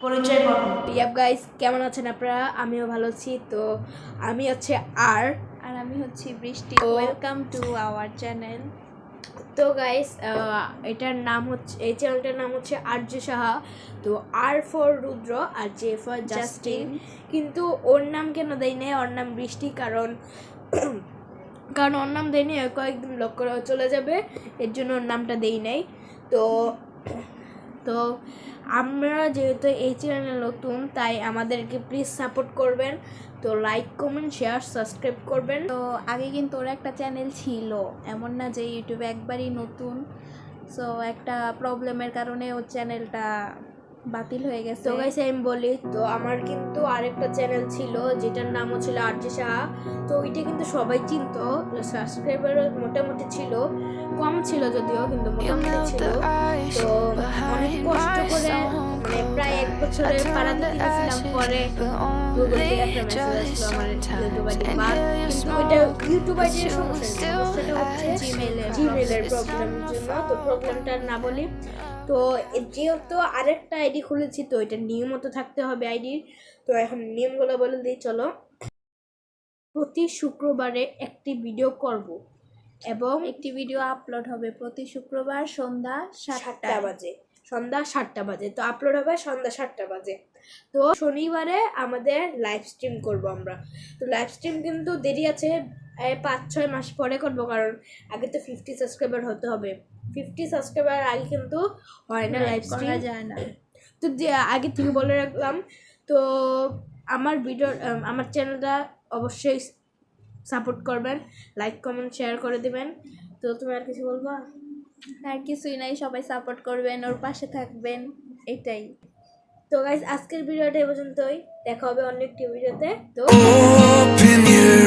পরিচয় পর্ব। Yup guys, কেমন আছেন আপনারা? আমিও ভালো আছি। তো আমি হচ্ছে আর আমি হচ্ছি বৃষ্টি। তো- ওয়েলকাম টু আওয়ার চ্যানেল। তো গাইস, এটার নাম হচ্ছে, এই চ্যানেলটার নাম হচ্ছে আরজ সাহা। তো আর ফর রুদ্র আর জে ফর জাস্টিন। কিন্তু ওর নাম কেন দেয় নাই? ওর নাম বৃষ্টি, কারণ ওর নাম দেয়নি, কয়েকদিন ব্লক করে চলে যাবে, এর জন্য ওর নামটা দেই নাই। তো তো আমরা যেহেতু এই চ্যানেলে নতুন, তাই আমাদেরকে প্লিজ সাপোর্ট করবেন। তো লাইক, কমেন্ট, শেয়ার, সাবস্ক্রাইব করবেন। তো আগে কিন্তু ওর একটা চ্যানেল ছিল, এমন না যে ইউটিউবে একবারই নতুন। সো একটা প্রবলেমের কারণে ওর চ্যানেলটা বাতিল হয়ে গেছে। তো গাইস, আমি বলি, তো আমার কিন্তু আরেকটা চ্যানেল ছিল যেটার নামও ছিল আরজ সাহা। তো ওইটা কিন্তু সবাই চিনতো, সাবস্ক্রাইবার মোটামুটি ছিল, কম ছিল যদিও, কিন্তু মোটামুটি ছিল। তো অনেক কষ্ট করে, মানে প্রায় 1 বছরের পাড়া দিতে গেছিলাম, পরে গুগল থেকে একটা মেসেজ আসলো আমার ইউটিউব আইডি বাদ। কিন্তু ওইটা ইউটিউব আইডির সমস্যা না, সেটা হচ্ছে জিমেলের প্রবলেমের জন্য। তো প্রবলেমটা না বলি, তো যেহেতু আরেকটা আইডি খুলেছি, তো এটা নিয়মিত থাকতে হবে আইডির। তো এখন নিয়মগুলো বলে দিই, চলো। প্রতি শুক্রবারে একটি ভিডিও করব এবং একটি ভিডিও আপলোড হবে প্রতি শুক্রবার সন্ধ্যা 7টা বাজে, সন্ধ্যা 7টা বাজে। তো আপলোড হবে সন্ধ্যা 7টা বাজে। তো শনিবারে আমাদের লাইভ স্ট্রিম করব আমরা। তো লাইভ স্ট্রিম কিন্তু দেরি আছে, 5-6 মাস পরে করবো, কারণ আগে তো 50 সাবস্ক্রাইবার হতে হবে। 50 সাবস্ক্রাইবার আগে কিন্তু হয় না লাইভ স্ট্রিম, করা যায় না। তো যে আগে থেকে বলে রাখলাম। তো আমার ভিডিও, আমার চ্যানেলটা অবশ্যই সাপোর্ট করবেন, লাইক, কমেন্ট, শেয়ার করে দিবেন। তো তুমি আর কিছু বলবা? আর কিছুই নাই, সবাই সাপোর্ট করবেন, ওর পাশে থাকবেন, এটাই। তো গাইস, আজকের ভিডিওটা এই পর্যন্তই। দেখা হবে অন্য একটি ভিডিওতে। তো Open your